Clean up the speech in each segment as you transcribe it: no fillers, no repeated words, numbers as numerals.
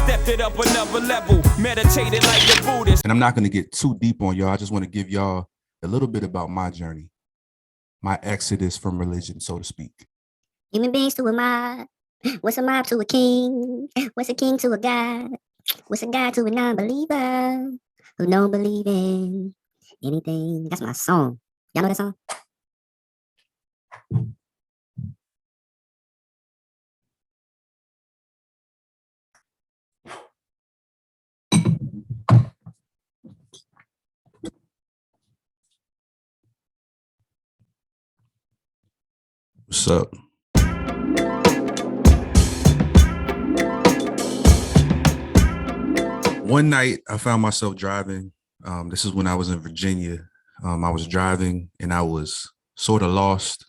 stepped it up another level, meditated like the Buddhist. And I'm not going to get too deep on y'all. I just want to give y'all a little bit about my journey, my exodus from religion, so to speak. Human beings to a mob. What's a mob to a king? What's a king to a god? What's a god to a non-believer who don't believe in anything? That's my song. Y'all know that song? What's up? One night I found myself driving. This is when I was in Virginia. I was driving and I was sort of lost,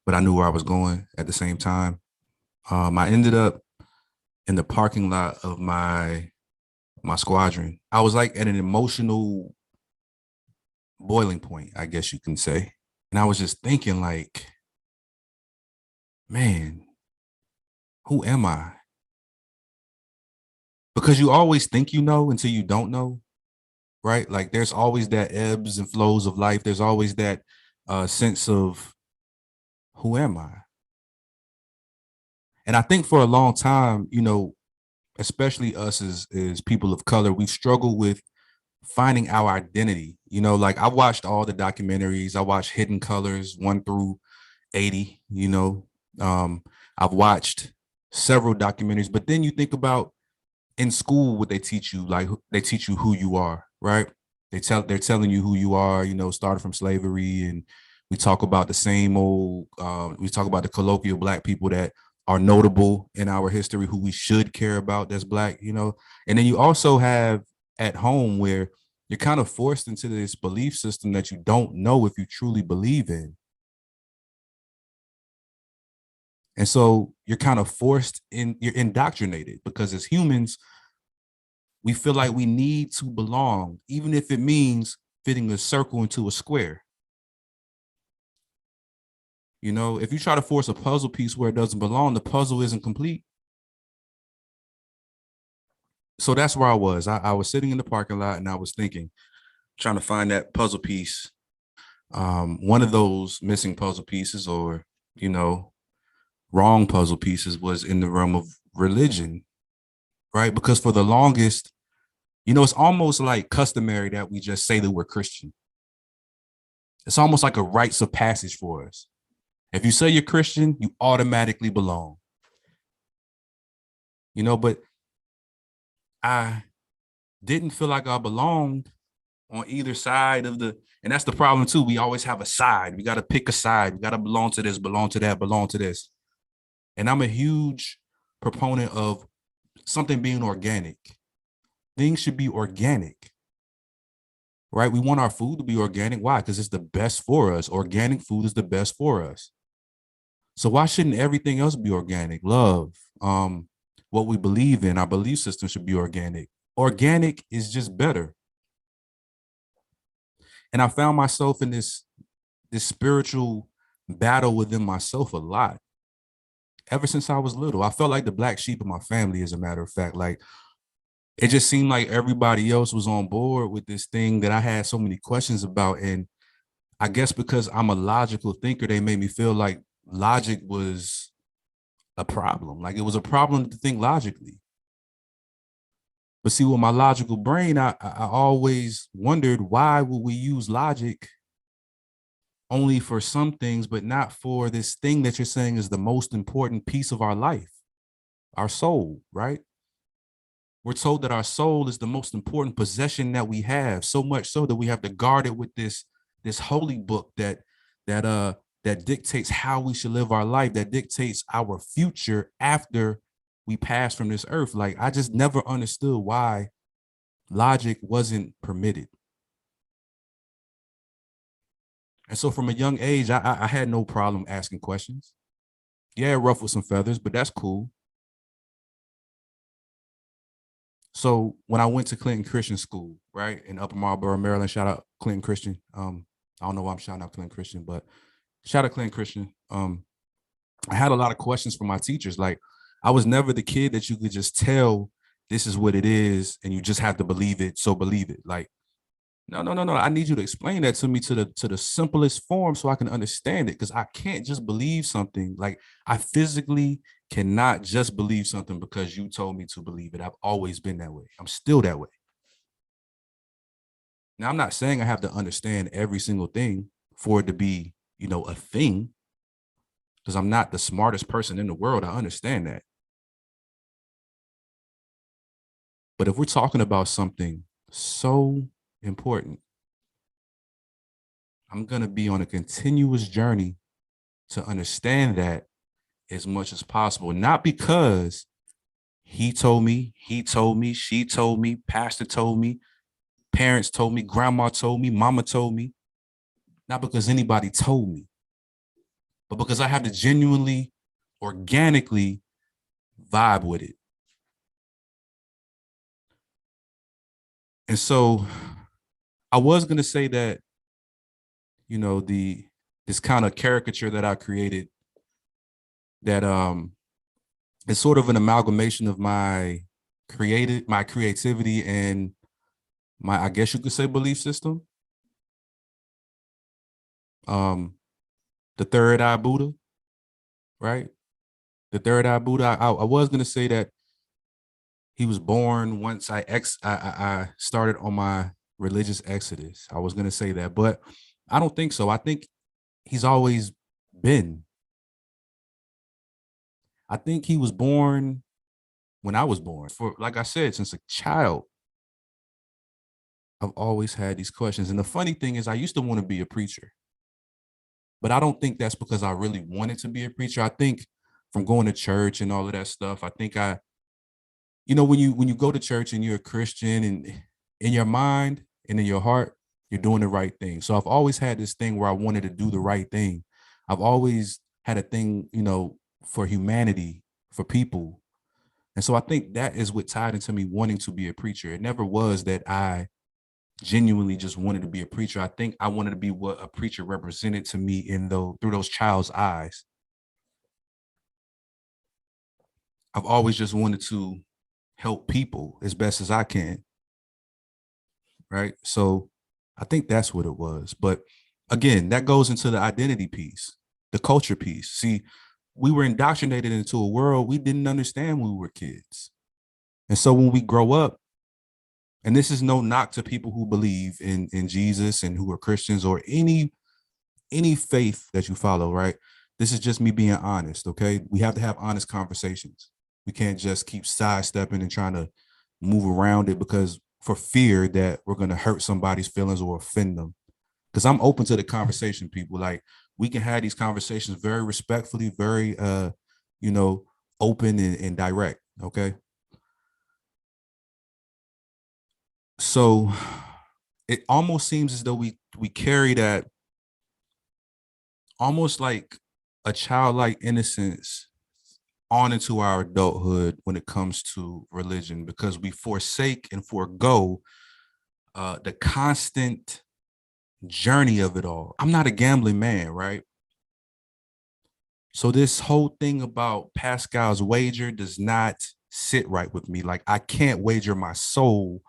but I knew where I was going at the same time. I ended up in the parking lot of my squadron. I was like at an emotional boiling point, I guess you can say. And I was just thinking like, man, who am I? Because you always think you know until you don't know, right? Like there's always that ebbs and flows of life. There's always that sense of who am I? And I think for a long time, you know, especially us as people of color, we struggle with finding our identity. You know, like I watched all the documentaries. I watched Hidden Colors 1 through 80, you know. I've watched several documentaries, but then you think about in school, what they teach you, like they teach you who you are, right? They're telling you who you are, you know, started from slavery. And we talk about the same old, we talk about the colloquial Black people that are notable in our history, who we should care about that's Black, you know. And then you also have at home where you're kind of forced into this belief system that you don't know if you truly believe in. And so you're kind of forced in, you're indoctrinated, because as humans, we feel like we need to belong, even if it means fitting a circle into a square. You know, if you try to force a puzzle piece where it doesn't belong, the puzzle isn't complete. So that's where I was. I was sitting in the parking lot and I was thinking, trying to find that puzzle piece. One of those missing puzzle pieces, or, you know, wrong puzzle pieces, was in the realm of religion, right? Because for the longest, you know, it's almost like customary that we just say that we're Christian. It's almost like a rites of passage for us. If you say you're Christian, you automatically belong. You know, but I didn't feel like I belonged on either side of the, and that's the problem too. We always have a side. We got to pick a side. We got to belong to this, belong to that, belong to this. And I'm a huge proponent of something being organic. Things should be organic, right? We want our food to be organic. Why? Because it's the best for us. Organic food is the best for us. So why shouldn't everything else be organic? Love, what we believe in, our belief system should be organic. Organic is just better. And I found myself in this spiritual battle within myself a lot. Ever since I was little, I felt like the black sheep of my family, as a matter of fact. Like, it just seemed like everybody else was on board with this thing that I had so many questions about. And I guess because I'm a logical thinker, they made me feel like logic was a problem. Like it was a problem to think logically. But see, with my logical brain, I always wondered, why would we use logic only for some things, but not for this thing that you're saying is the most important piece of our life, our soul, right? We're told that our soul is the most important possession that we have, so much so that we have to guard it with this holy book that dictates how we should live our life, that dictates our future after we pass from this earth. Like, I just never understood why logic wasn't permitted. And so from a young age, I had no problem asking questions. Yeah, ruffled some feathers, but that's cool. So when I went to Clinton Christian School, right, in Upper Marlboro, Maryland, shout out Clinton Christian. I don't know why I'm shouting out Clinton Christian, but shout out Clinton Christian. I had a lot of questions from my teachers. Like, I was never the kid that you could just tell this is what it is, and you just have to believe it, so believe it. Like, no, no, no, no. I need you to explain that to me to the simplest form so I can understand it. Because I can't just believe something. Like, I physically cannot just believe something because you told me to believe it. I've always been that way. I'm still that way. Now, I'm not saying I have to understand every single thing for it to be, a thing, because I'm not the smartest person in the world. I understand that. But if we're talking about something so important, I'm going to be on a continuous journey to understand that as much as possible. Not because he told me, she told me, pastor told me, parents told me, grandma told me, mama told me. Not because anybody told me, but because I have to genuinely, organically vibe with it. And so I was going to say that, this kind of caricature that I created, that is sort of an amalgamation of my creativity and my, I guess you could say, belief system. The third eye Buddha, right? The third eye Buddha. I was going to say that he was born once I started on my religious exodus. I was going to say that, but I don't think so. I think he's always been. I think he was born when I was born. For, like I said, since a child, I've always had these questions. And the funny thing is, I used to want to be a preacher, but I don't think that's because I really wanted to be a preacher. I think from going to church and all of that stuff, I think when you go to church and you're a Christian, and in your mind and in your heart, you're doing the right thing. So I've always had this thing where I wanted to do the right thing. I've always had a thing, for humanity, for people. And so I think that is what tied into me wanting to be a preacher. It never was that I genuinely just wanted to be a preacher. I think I wanted to be what a preacher represented to me through those child's eyes. I've always just wanted to help people as best as I can. Right. So I think that's what it was. But again, that goes into the identity piece, the culture piece. See, we were indoctrinated into a world we didn't understand when we were kids. And so when we grow up, and this is no knock to people who believe in Jesus and who are Christians or any faith that you follow, right? This is just me being honest, okay? We have to have honest conversations. We can't just keep sidestepping and trying to move around it because for fear that we're going to hurt somebody's feelings or offend them. Because I'm open to the conversation, people. Like, we can have these conversations very respectfully, very, open and direct, okay? So it almost seems as though we carry that almost like a childlike innocence on into our adulthood when it comes to religion, because we forsake and forego the constant journey of it all. I'm not a gambling man, right? So this whole thing about Pascal's wager does not sit right with me. Like, I can't wager my soul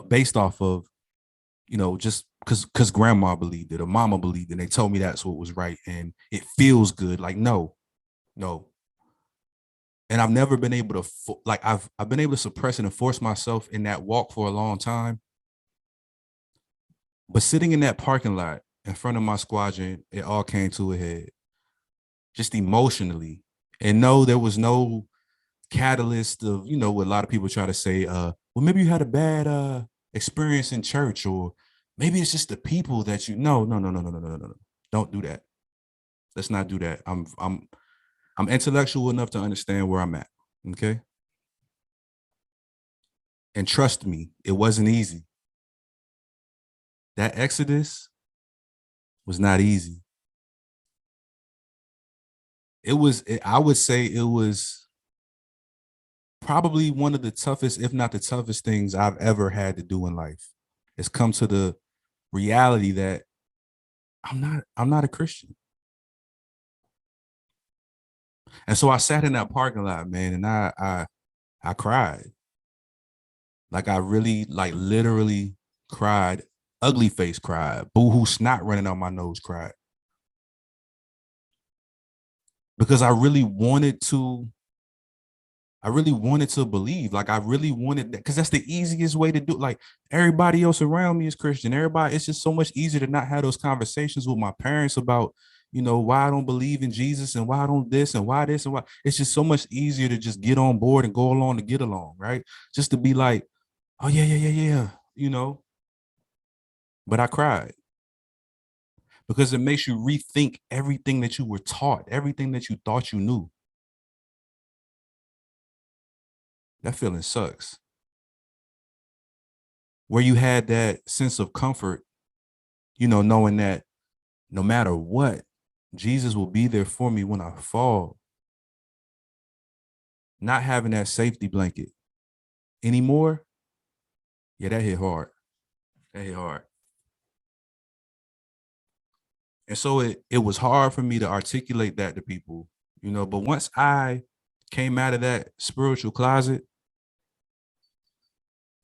based off of, just because grandma believed it or mama believed it, and they told me that's what was right and it feels good. Like, no. And I've never been able to I've been able to suppress and force myself in that walk for a long time. But sitting in that parking lot in front of my squadron, it all came to a head, just emotionally. And no, there was no catalyst of, what a lot of people try to say, well, maybe you had a bad experience in church, or maybe it's just the people that no. Don't do that. Let's not do that. I'm intellectual enough to understand where I'm at. Okay. And trust me, it wasn't easy. That exodus was not easy. I would say it was probably one of the toughest, if not the toughest things I've ever had to do in life. It's come to the reality that I'm not a Christian. And so I sat in that parking lot, man, and I cried. Like I really, like literally cried, ugly face cried, boo-hoo snot running out my nose cried. Because I really wanted to believe. Like I really wanted that, because that's the easiest way to do it. Like everybody else around me is Christian. Everybody, it's just so much easier to not have those conversations with my parents about, why I don't believe in Jesus and why I don't this and why this and why. It's just so much easier to just get on board and go along to get along, right? Just to be like, oh yeah, yeah, yeah, yeah, But I cried because it makes you rethink everything that you were taught, everything that you thought you knew. That feeling sucks. Where you had that sense of comfort, knowing that no matter what, Jesus will be there for me when I fall. Not having that safety blanket anymore, yeah, that hit hard. That hit hard. And so it was hard for me to articulate that to people, but once I came out of that spiritual closet,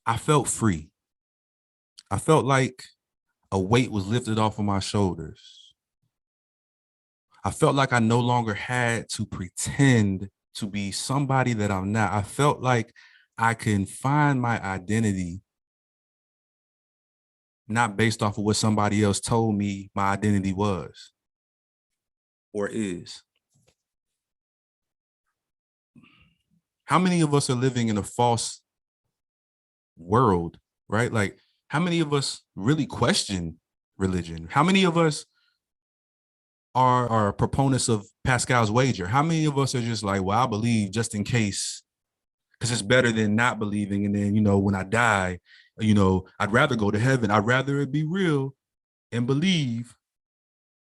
I felt free. I felt like a weight was lifted off of my shoulders. I felt like I no longer had to pretend to be somebody that I'm not. I felt like I can find my identity not based off of what somebody else told me my identity was or is. How many of us are living in a false world, right? Like, how many of us really question religion? How many of us are proponents of Pascal's wager? How many of us are just like, well, I believe just in case, because it's better than not believing. And then, when I die, I'd rather go to heaven. I'd rather it be real and believe.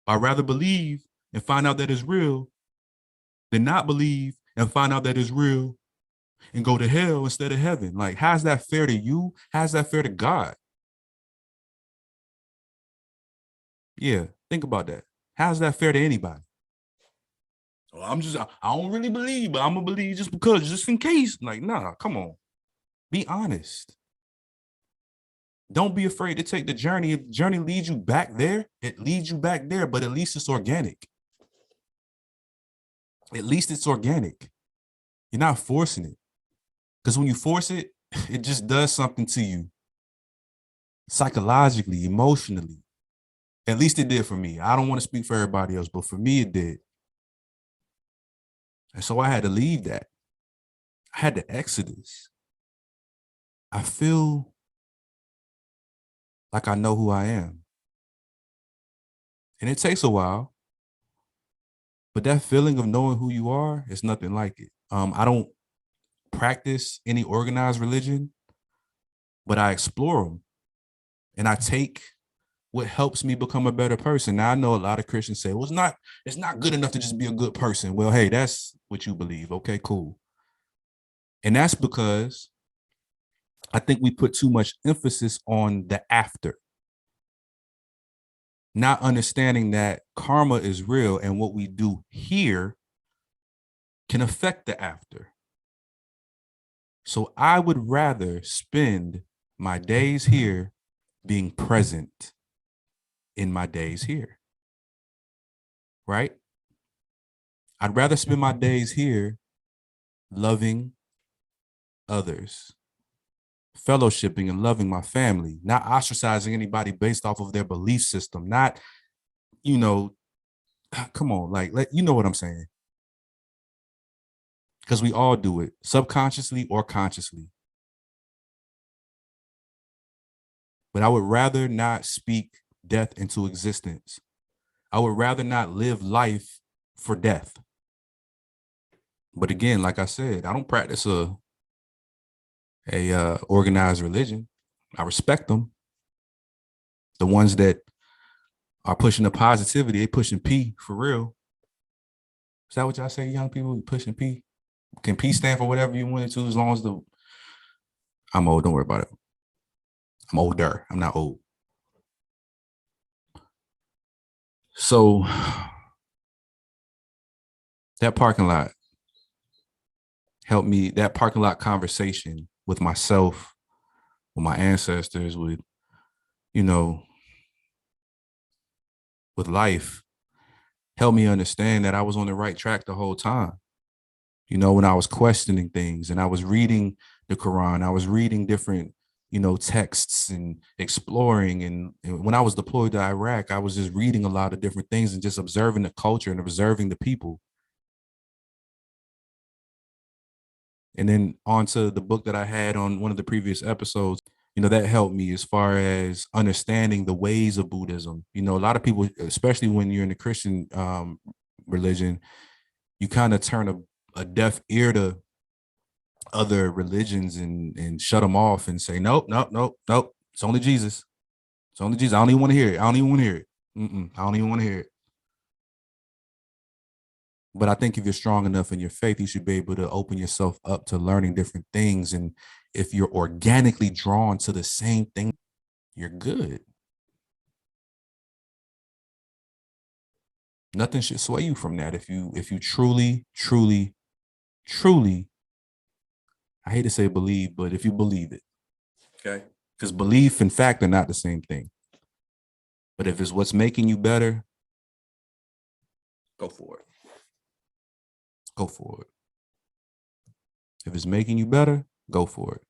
I'd rather believe and find out that it's real than not believe and find out that it's real and go to hell instead of heaven. Like, how's that fair to you? How's that fair to God? Yeah, think about that. How's that fair to anybody? Well, I don't really believe, but I'm gonna believe just because, just in case. Like, nah, come on. Be honest. Don't be afraid to take the journey. If the journey leads you back there, it leads you back there, but at least it's organic. At least it's organic. You're not forcing it. Because when you force it, it just does something to you psychologically, emotionally. At least it did for me. I don't want to speak for everybody else, but for me, it did. And so I had to leave that. I had to exodus. I feel like I know who I am. And it takes a while, but that feeling of knowing who you are is nothing like it. I don't practice any organized religion, but I explore them and I take what helps me become a better person. Now, I know a lot of Christians say, well, it's not good enough to just be a good person. Well, hey, that's what you believe. Okay, cool. And that's because I think we put too much emphasis on the after, not understanding that karma is real and what we do here can affect the after. So I would rather spend my days here being present in my days here, right? I'd rather spend my days here loving others, fellowshipping and loving my family, not ostracizing anybody based off of their belief system, not, come on, like, you know what I'm saying? Because we all do it, subconsciously or consciously. But I would rather not speak death into existence. I would rather not live life for death. But again, like I said, I don't practice a organized religion. I respect them. The ones that are pushing the positivity, they pushing P for real. Is that what y'all say, young people? Pushing P? Can P stand for whatever you want it to, as long as I'm old, don't worry about it. I'm older. I'm not old. So that parking lot helped me, that parking lot conversation with myself my ancestors, with, you know, with life, helped me understand that I was on the right track the whole time. You know, when I was questioning things and I was reading the Quran, I was reading different, you know, texts and exploring. And when I was deployed to Iraq, I was just reading a lot of different things and just observing the culture and observing the people. And then onto the book that I had on one of the previous episodes, you know, that helped me as far as understanding the ways of Buddhism. You know, a lot of people, especially when you're in the Christian religion, you kind of turn a deaf ear to other religions and shut them off and say, nope, nope, nope, nope. It's only Jesus. It's only Jesus. I don't even want to hear it. I don't even want to hear it. I don't even want to hear it. But I think if you're strong enough in your faith, you should be able to open yourself up to learning different things. And if you're organically drawn to the same thing, you're good. Nothing should sway you from that. If you truly, truly, truly, I hate to say believe, but if you believe it, okay? Because belief and fact are not the same thing. But if it's what's making you better, go for it. Go for it. If it's making you better, go for it.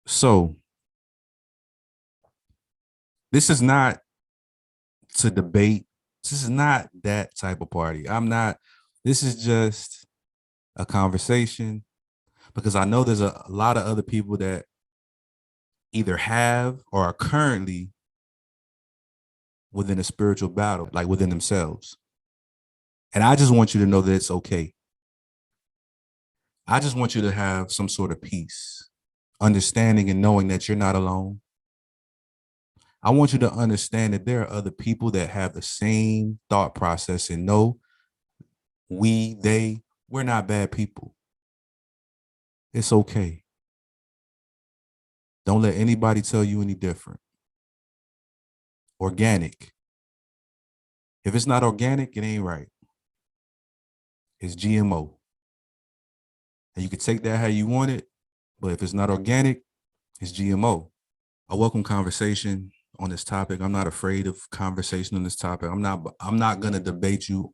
So this is not to debate. This is not that type of party. This is just a conversation, because I know there's a lot of other people that either have or are currently within a spiritual battle, like within themselves. And I just want you to know that it's okay. I just want you to have some sort of peace, understanding and knowing that you're not alone. I want you to understand that there are other people that have the same thought process, and no, we're not bad people. It's okay. Don't let anybody tell you any different. Organic. If it's not organic, it ain't right. It's GMO. And you can take that how you want it, but if it's not organic, it's GMO. I welcome conversation on this topic. I'm not afraid of conversation on this topic. I'm not going to debate you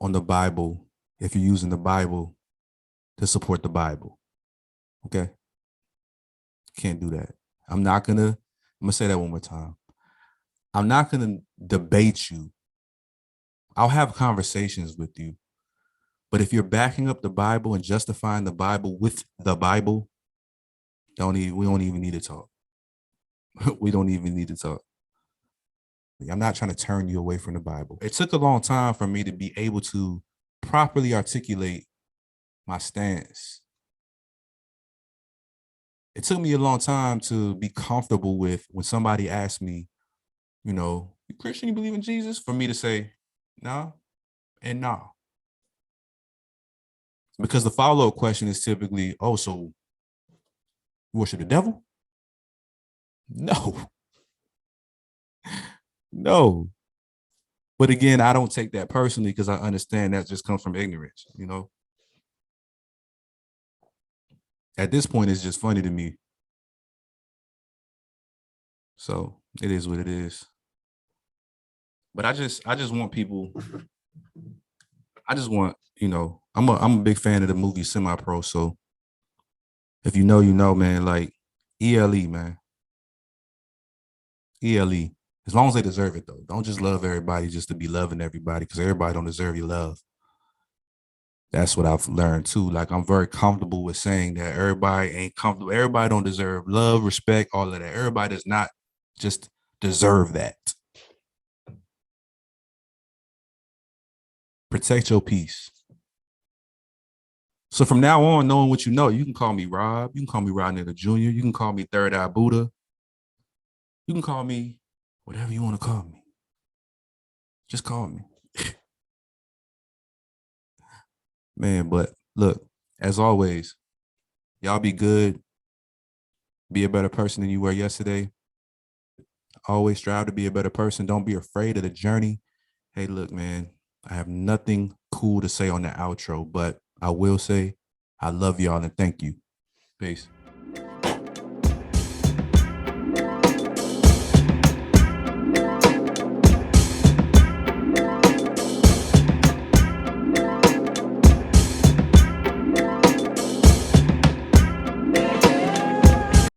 on the Bible if you're using the Bible to support the Bible. Okay? Can't do that. I'm going to say that one more time. I'm not going to debate you. I'll have conversations with you. But if you're backing up the Bible and justifying the Bible with the Bible, we don't even need to talk. We don't even need to talk. I'm not trying to turn you away from the Bible. It took a long time for me to be able to properly articulate my stance. It took me a long time to be comfortable with when somebody asked me, you know, you Christian, you believe in Jesus? For me to say, no and no. Because the follow-up question is typically, oh, so you worship the devil? No. No. But again, I don't take that personally, because I understand that just comes from ignorance, you know? At this point, it's just funny to me. So it is what it is. But I just want people, you know, I'm a big fan of the movie Semi-Pro. So if you know, you know, man, like ELE, man. ELE. As long as they deserve it, though. Don't just love everybody just to be loving everybody, because everybody don't deserve your love. That's what I've learned too. Like, I'm very comfortable with saying that everybody ain't comfortable. Everybody don't deserve love, respect, all of that. Everybody does not just deserve that. Protect your peace. So from now on, knowing what you know, you can call me Rob. You can call me Rod Nigga Jr. You can call me Third Eye Buddha. You can call me whatever you want to call me. Just call me. Man, but look, as always, y'all be good. Be a better person than you were yesterday. Always strive to be a better person. Don't be afraid of the journey. Hey, look, man, I have nothing cool to say on the outro, but I will say I love y'all and thank you. Peace.